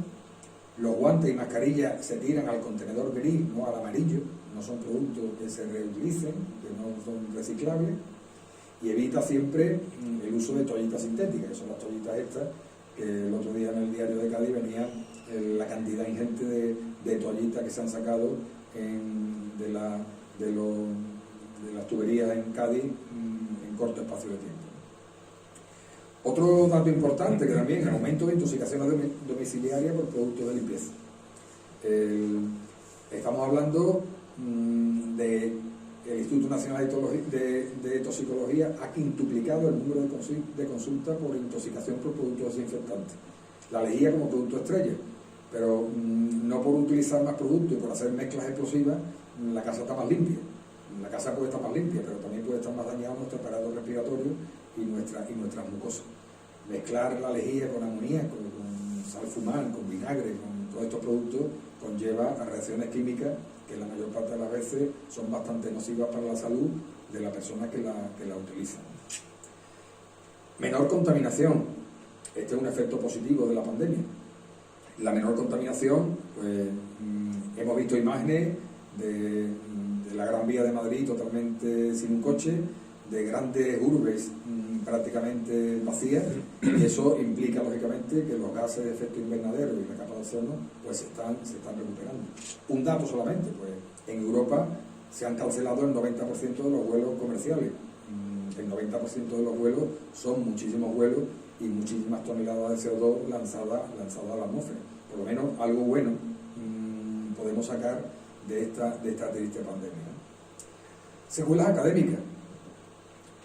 S2: Los guantes y mascarillas se tiran al contenedor gris, no al amarillo, no son productos que se reutilicen, que no son reciclables. Y evita siempre el uso de toallitas sintéticas, que son las toallitas estas, que el otro día en el diario de Cádiz venía la cantidad ingente de toallitas que se han sacado de las tuberías en Cádiz en corto espacio de tiempo. Otro dato importante que también, el aumento de intoxicaciones domiciliarias por productos de limpieza. Estamos hablando de el Instituto Nacional de Toxicología ha quintuplicado el número de consultas por intoxicación por productos desinfectantes. La lejía como producto estrella, pero no por utilizar más productos y por hacer mezclas explosivas, la casa está más limpia. La casa puede estar más limpia, pero también puede estar más dañado nuestro aparato respiratorio y nuestras mucosas. Mezclar la lejía con amoníaco, con sal fumán, con vinagre, con todos estos productos, conlleva a reacciones químicas que la mayor parte de las veces son bastante nocivas para la salud de la persona que la utiliza. Menor contaminación. Este es un efecto positivo de la pandemia. La menor contaminación, pues hemos visto imágenes de la Gran Vía de Madrid totalmente sin un coche, de grandes urbes prácticamente vacías, y eso implica lógicamente que los gases de efecto invernadero y la capa de ozono pues se están recuperando. Un dato solamente, pues en Europa se han cancelado el 90% de los vuelos comerciales. El 90% de los vuelos son muchísimos vuelos y muchísimas toneladas de CO2 lanzadas a la atmósfera. Por lo menos algo bueno podemos sacar de esta triste pandemia. Secuelas académicas.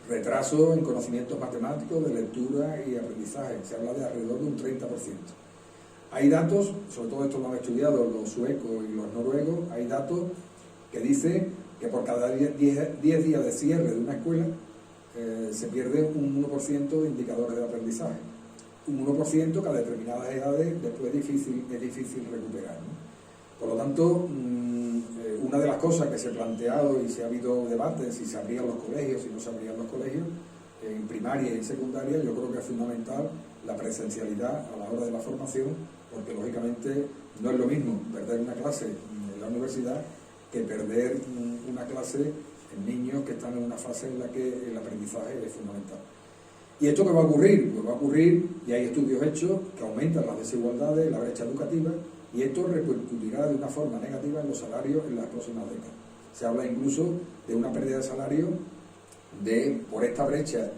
S2: Retraso en conocimientos matemáticos, de lectura y aprendizaje. Se habla de alrededor de un 30%. Hay datos, sobre todo esto lo han estudiado los suecos y los noruegos, hay datos que dicen que por cada 10 días de cierre de una escuela se pierde un 1% de indicadores de aprendizaje. Un 1% que a determinadas edades después es difícil recuperar, ¿no? Por lo tanto, una de las cosas que se ha planteado y se ha habido debate si se abrían los colegios, si no se abrían los colegios, en primaria y en secundaria, yo creo que es fundamental la presencialidad a la hora de la formación, porque lógicamente no es lo mismo perder una clase en la universidad que perder una clase en niños que están en una fase en la que el aprendizaje es fundamental. ¿Y esto qué va a ocurrir? Pues va a ocurrir, y hay estudios hechos, que aumentan las desigualdades, la brecha educativa, y esto repercutirá de una forma negativa en los salarios en las próximas décadas. Se habla incluso de una pérdida de salario por esta brecha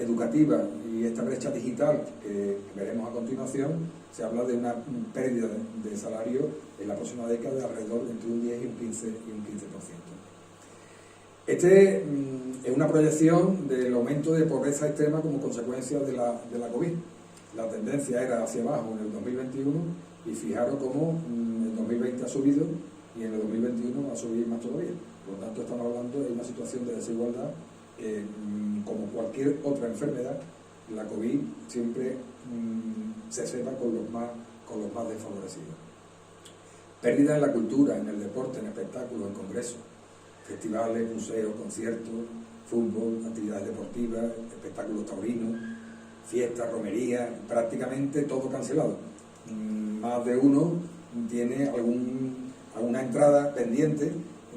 S2: educativa y esta brecha digital que veremos a continuación. Se habla de una pérdida de salario en la próxima década de alrededor entre un 10 y un 15%. Este es una proyección del aumento de pobreza extrema como consecuencia de la COVID. La tendencia era hacia abajo en el 2021 y fijaros cómo en el 2020 ha subido y en el 2021 va a subir más todavía. Por lo tanto, estamos hablando de una situación de desigualdad que, como cualquier otra enfermedad, la COVID siempre se ceba con los más desfavorecidos. Pérdida en la cultura, en el deporte, en espectáculos, en congresos, festivales, museos, conciertos, fútbol, actividades deportivas, espectáculos taurinos, fiestas, romerías, prácticamente todo cancelado. Más de uno tiene alguna entrada pendiente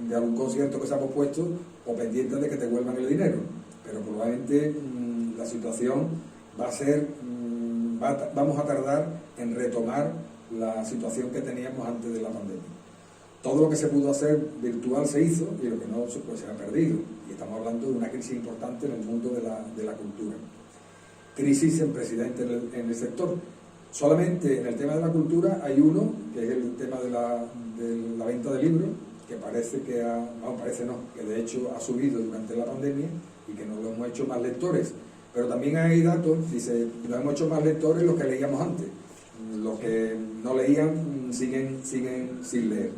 S2: de algún concierto que se ha pospuesto o pendiente de que te vuelvan el dinero, pero probablemente la situación va a ser, vamos a tardar en retomar la situación que teníamos antes de la pandemia. Todo lo que se pudo hacer virtual se hizo y lo que no pues, se ha perdido, y estamos hablando de una crisis importante en el mundo de la cultura. Crisis en precedente en el sector. Solamente en el tema de la cultura hay uno, que es el tema de la venta de libros, que parece que que de hecho ha subido durante la pandemia y que nos lo hemos hecho más lectores. Pero también hay datos, dice, nos hemos hecho más lectores los que leíamos antes. Los que no leían siguen sin leer.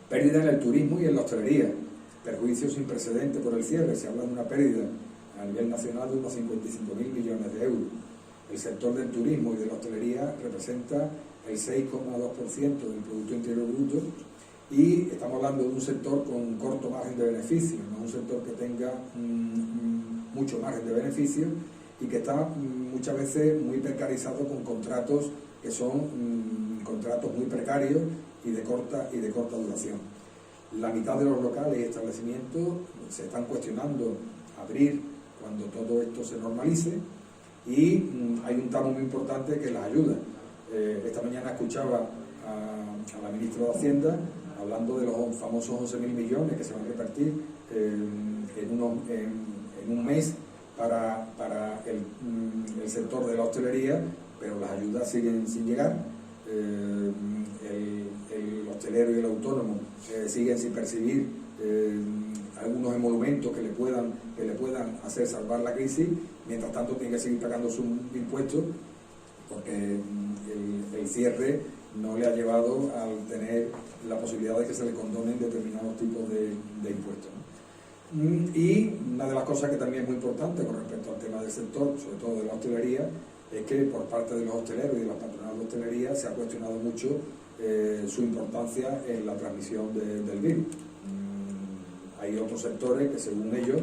S2: Pérdida en el turismo y en la hostelería. Perjuicios sin precedentes por el cierre. Se habla de una pérdida a nivel nacional de unos 55.000 millones de euros. El sector del turismo y de la hostelería representa el 6,2% del Producto Interior Bruto y estamos hablando de un sector con corto margen de beneficio, no un sector que tenga mucho margen de beneficio y que está muchas veces muy precarizado con contratos que son contratos muy precarios y de corta duración. La mitad de los locales y establecimientos se están cuestionando abrir cuando todo esto se normalice. Y hay un tramo muy importante que es las ayudas. Esta mañana escuchaba a la ministra de Hacienda hablando de los famosos 11.000 millones que se van a repartir en un mes para el sector de la hostelería, pero las ayudas siguen sin llegar. El hostelero y el autónomo siguen sin percibir algunos emolumentos que le puedan hacer salvar la crisis. Mientras tanto tiene que seguir pagando sus impuestos, porque el cierre no le ha llevado al tener la posibilidad de que se le condonen determinados tipos de impuestos, ¿no? Y una de las cosas que también es muy importante con respecto al tema del sector, sobre todo de la hostelería, es que por parte de los hosteleros y de las patronales de hostelería se ha cuestionado mucho su importancia en la transmisión del virus. Hay otros sectores que, según ellos,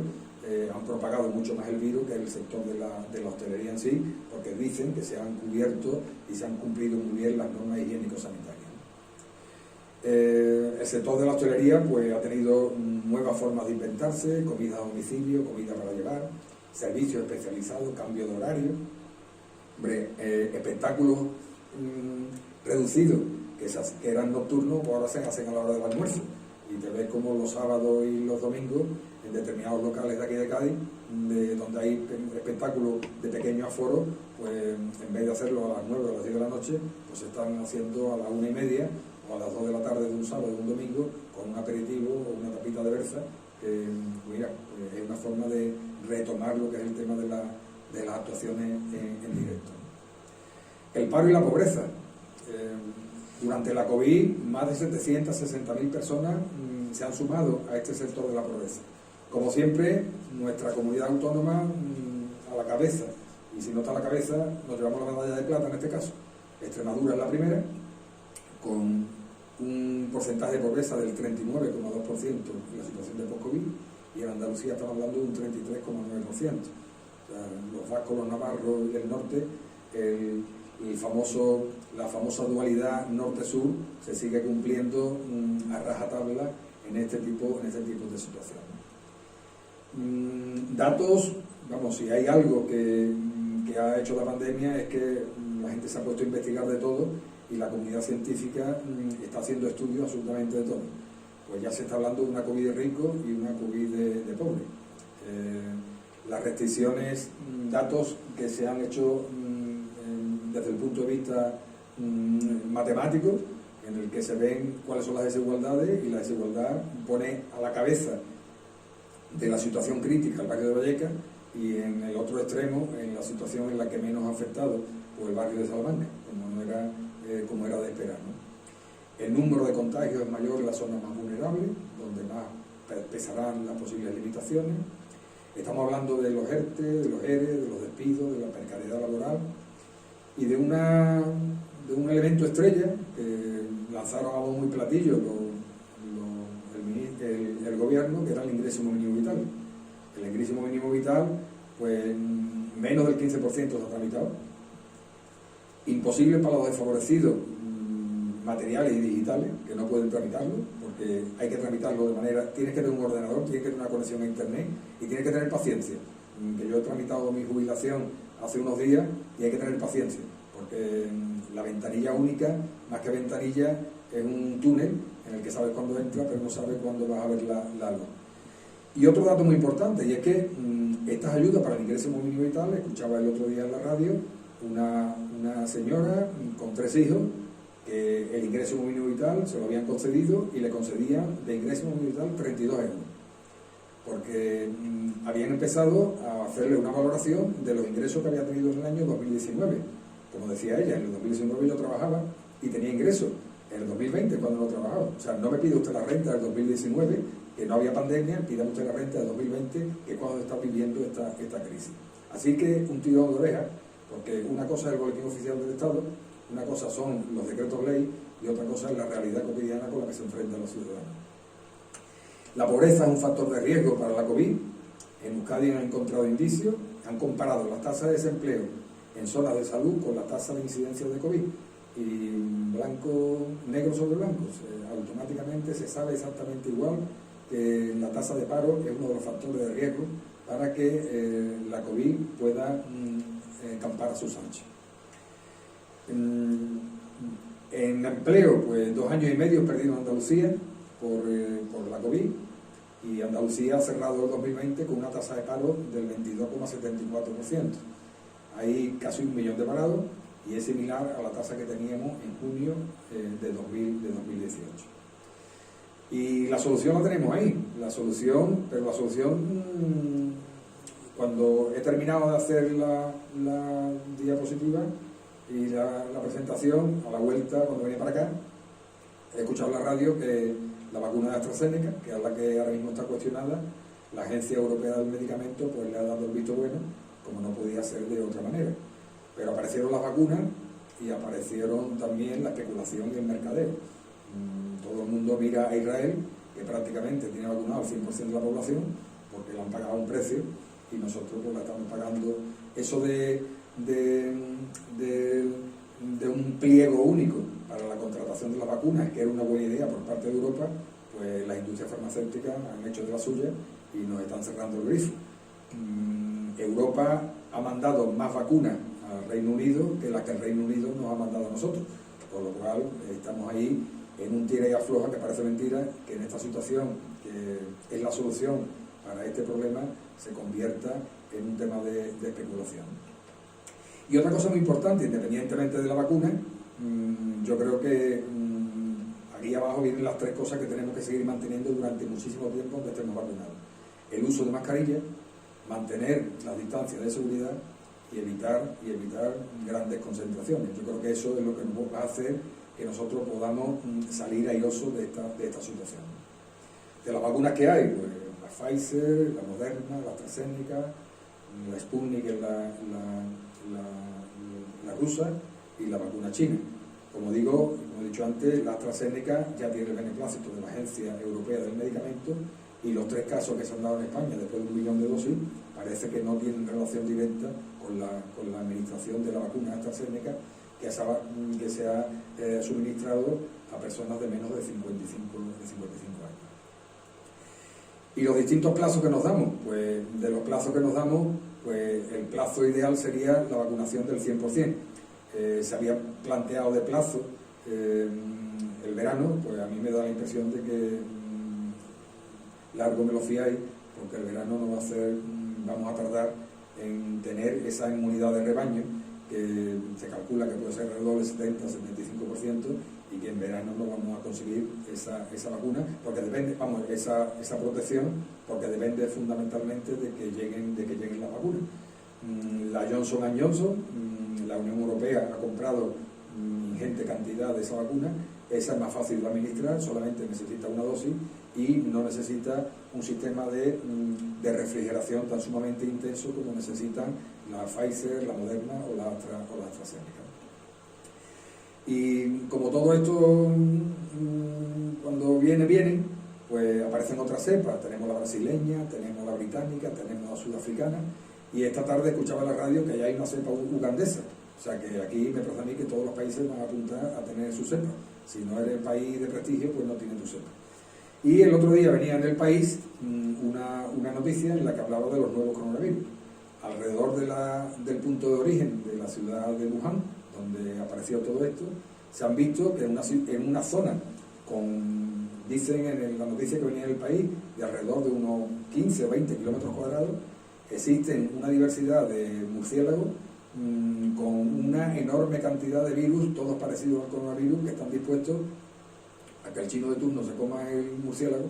S2: han propagado mucho más el virus que el sector de la hostelería en sí, porque dicen que se han cubierto y se han cumplido muy bien las normas higiénico-sanitarias. El sector de la hostelería pues ha tenido nuevas formas de inventarse: comida a domicilio, comida para llevar, servicios especializados, cambio de horario, espectáculos reducidos que eran nocturnos, pues ahora se hacen a la hora del almuerzo. Y te ves como los sábados y los domingos, en determinados locales de aquí de Cádiz, donde hay espectáculos de pequeño aforo, pues en vez de hacerlo a las 9 o a las 10 de la noche, pues se están haciendo a las 1:30 o a las 2 de la tarde de un sábado o de un domingo, con un aperitivo o una tapita de berza, que mira, es una forma de retomar lo que es el tema de las actuaciones en directo. El paro y la pobreza. Durante la COVID, más de 760.000 personas se han sumado a este sector de la pobreza. Como siempre, nuestra comunidad autónoma a la cabeza, y si no está a la cabeza, nos llevamos la medalla de plata en este caso. Extremadura es la primera, con un porcentaje de pobreza del 39,2% en la situación de post-COVID, y en Andalucía estamos hablando de un 33,9%. O sea, los vascos, los navarros y el norte, la famosa dualidad norte-sur se sigue cumpliendo a rajatabla en este tipo de situaciones. Datos, vamos, si hay algo que ha hecho la pandemia es que la gente se ha puesto a investigar de todo, y la comunidad científica está haciendo estudios absolutamente de todo. Pues ya se está hablando de una COVID de rico y una COVID de pobre. Las restricciones, datos que se han hecho desde el punto de vista matemático, en el que se ven cuáles son las desigualdades, y la desigualdad pone a la cabeza de la situación crítica el barrio de Vallecas, y en el otro extremo, en la situación en la que menos ha afectado, pues el barrio de Salamanca, como era de esperar, ¿no? El número de contagios es mayor en las zonas más vulnerables, donde más pesarán las posibles limitaciones. Estamos hablando de los ERTE, de los ERE, de los despidos, de la precariedad laboral, y de un elemento estrella que lanzaron a bombo y platillo el gobierno, que era el ingreso mínimo vital. El ingreso mínimo vital, pues menos del 15% se ha tramitado. Imposible para los desfavorecidos materiales y digitales, que no pueden tramitarlo, porque hay que tramitarlo de manera, tienes que tener un ordenador, tienes que tener una conexión a internet y tienes que tener paciencia. Que yo he tramitado mi jubilación hace unos días y hay que tener paciencia, porque la ventanilla única, más que ventanilla, es un túnel en el que sabes cuándo entra, pero no sabes cuándo vas a ver la luz. Y otro dato muy importante, y es que estas ayudas para el ingreso mínimo vital, escuchaba el otro día en la radio una señora con 3 hijos, que el ingreso mínimo vital se lo habían concedido y le concedían de ingreso mínimo vital 32 euros, porque habían empezado a hacerle una valoración de los ingresos que había tenido en el año 2019. Como decía ella, en el 2019 yo trabajaba y tenía ingresos. En el 2020, cuando no trabajaba. O sea, no me pide usted la renta del 2019, que no había pandemia, pida usted la renta del 2020, que es cuando está viviendo esta crisis. Así que un tirón de orejas, porque una cosa es el boletín oficial del Estado, una cosa son los decretos ley, y otra cosa es la realidad cotidiana con la que se enfrentan los ciudadanos. La pobreza es un factor de riesgo para la COVID. En Euskadi han encontrado indicios, han comparado las tasas de desempleo en zonas de salud con la tasa de incidencia de COVID, y negro sobre blanco, automáticamente se sabe exactamente igual que la tasa de paro es uno de los factores de riesgo para que la COVID pueda campar a sus anchas. En empleo, pues 2 años y medio perdido en Andalucía por la COVID, y Andalucía ha cerrado el 2020 con una tasa de paro del 22,74%. Hay casi 1 millón de parados, y es similar a la tasa que teníamos en junio de 2018. Y la solución la tenemos ahí, pero la solución, cuando he terminado de hacer la diapositiva y la presentación, a la vuelta, cuando venía para acá, he escuchado en la radio que la vacuna de AstraZeneca, que es la que ahora mismo está cuestionada, la Agencia Europea del Medicamento pues le ha dado el visto bueno, como no podía ser de otra manera. Pero aparecieron las vacunas y aparecieron también la especulación y el mercadeo. Todo el mundo mira a Israel, que prácticamente tiene vacunado al 100% de la población, porque le han pagado un precio, y nosotros pues la estamos pagando. Eso de un pliego único para la contratación de las vacunas, que era una buena idea por parte de Europa, pues las industrias farmacéuticas han hecho de la suya y nos están cerrando el grifo. Europa ha mandado más vacunas al Reino Unido que las que el Reino Unido nos ha mandado a nosotros, por lo cual estamos ahí en un tira y afloja que parece mentira, que en esta situación, que es la solución para este problema, se convierta en un tema de especulación. Y otra cosa muy importante, independientemente de la vacuna, yo creo que aquí abajo vienen las 3 cosas que tenemos que seguir manteniendo durante muchísimo tiempo aunque estemos vacunados. El uso de mascarilla, mantener las distancias de seguridad y evitar grandes concentraciones. Yo creo que eso es lo que nos va a hacer que nosotros podamos salir airosos de esta situación. De las vacunas que hay, pues la Pfizer, la Moderna, la AstraZeneca, la Sputnik, la rusa, y la vacuna china. Como digo, como he dicho antes, la AstraZeneca ya tiene el beneplácito de la Agencia Europea del Medicamento, y los 3 casos que se han dado en España después de 1 millón de dosis parece que no tienen relación directa con la administración de la vacuna AstraZeneca que se ha suministrado a personas de menos de 55 años. ¿Y los distintos plazos que nos damos? Pues de los plazos que nos damos, pues el plazo ideal sería la vacunación del 100%. Se había planteado de plazo el verano, pues a mí me da la impresión de que largo me lo fiáis, porque el verano no va a ser, vamos a tardar en tener esa inmunidad de rebaño, que se calcula que puede ser alrededor del 70-75%, y que en verano no vamos a conseguir esa vacuna, porque depende, esa protección, porque depende fundamentalmente de que lleguen las vacunas. La Johnson & Johnson, la Unión Europea ha comprado ingente cantidad de esa vacuna. Esa es más fácil de administrar, solamente necesita una dosis y no necesita un sistema de refrigeración tan sumamente intenso como necesitan la Pfizer, la Moderna o la AstraZeneca. Y como todo esto, cuando viene, pues aparecen otras cepas. Tenemos la brasileña, tenemos la británica, tenemos la sudafricana, y esta tarde escuchaba en la radio que ya hay una cepa ugandesa. O sea que aquí me parece a mí que todos los países van a apuntar a tener su cepa. Si no eres país de prestigio, pues no tienes tu cepa. Y el otro día venía en El País una noticia en la que hablaba de los nuevos coronavirus. Alrededor del punto de origen de la ciudad de Wuhan, donde apareció todo esto, se han visto que en una zona dicen en la noticia que venía en El País, de alrededor de unos 15 o 20 kilómetros cuadrados, existen una diversidad de murciélagos con una enorme cantidad de virus, todos parecidos al coronavirus, que están dispuestos a que el chino de turno se coma el murciélago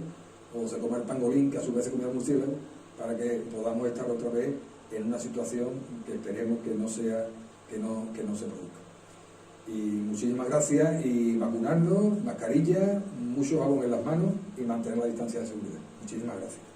S2: o se coma el pangolín, que a su vez se come el murciélago, para que podamos estar otra vez en una situación que esperemos que no se produzca. Y muchísimas gracias, y vacunarnos, mascarilla, mucho jabón en las manos y mantener la distancia de seguridad. Muchísimas gracias.